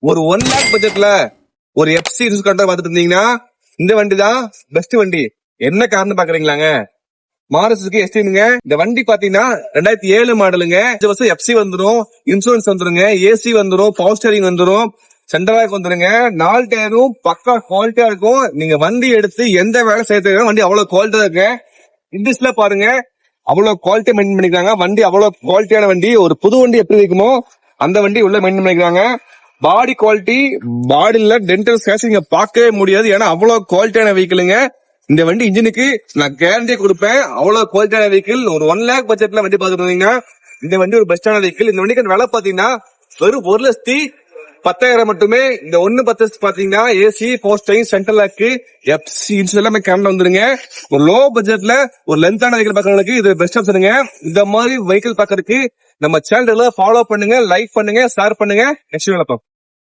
ஒரு 1 லேக் பட்ஜெட்ல ஒரு எஃப்சி கண்ட்ரோல் பார்த்துட்டு இருந்தீங்கன்னா இந்த வண்டி தான் பெஸ்ட் வண்டி. என்ன காரணம் பாக்குறீங்களாங்க? மாருதிக்கு எஸ்டிங்க. இந்த வண்டி பாத்தீங்கன்னா 2007 மாடலுங்க. 5 வருஷம் எஃப்சி வந்துரும், இன்சூரன்ஸ் வந்துருங்க, ஏசி வந்துரும், பவர் ஸ்டீரிங் வந்துரும், சென்ட்ரலாக் வந்துருங்க. 4 டயரும் பக்கா குவாலிட்டியா இருக்கும். நீங்க வண்டி எடுத்து எந்த வேலை செய்யறதுக்கு வண்டி அவ்வளவு குவாலிட்டியா இருக்கு. இண்டஸ்ட்ரியில பாருங்க, அவ்வளவு குவாலிட்டி மெயின்டைன் பண்ணிக்கிறாங்க. வண்டி அவ்வளவு குவாலிட்டியான வண்டி. ஒரு புது வண்டி எப்படி இருக்குமோ அந்த வண்டி உள்ள மெயின்டைன் பண்ணிக்கிறாங்க. பாடி குவாலிட்டி, பாடியில டென்டல் ஸ்கிராட்ச் நீங்க பார்க்கவே முடியாது. ஏன்னா அவ்வளவு குவாலிட்டியான வெஹிக்கிளுங்க. இந்த வண்டி இன்ஜினுக்கு நான் கேரண்டி கொடுப்பேன். அவ்வளவு குவாலிட்டியான வெஹிக்கிள். ஒரு 1 லேக் பட்ஜெட்ல வண்டி பாத்துருந்தீங்கன்னா இந்த வண்டி ஒரு பெஸ்டான வெஹிக்கிள். இந்த வண்டிக்கு விலை பாத்தீங்கன்னா வெறும் 1,10,000 மட்டுமே. இந்த 1,10 பாத்தீங்கன்னா AC, power steering, central lock, FC insurance எல்லாமே கேம்ல வந்துருங்க. ஒரு லோ பட்ஜெட்ல ஒரு லென்த்தான வெஹிக்கிள் பாக்குறவங்களுக்கு இது பெஸ்ட் ஆப்ஷனுங்க. இந்த மாதிரி வெஹிக்கிள் பாக்குறதுக்கு நம்ம சேனல்ல ஃபாலோ பண்ணுங்க, லைக் பண்ணுங்க, ஷேர் பண்ணுங்க. நெக்ஸ்ட் வீடியோல பார்ப்போம்.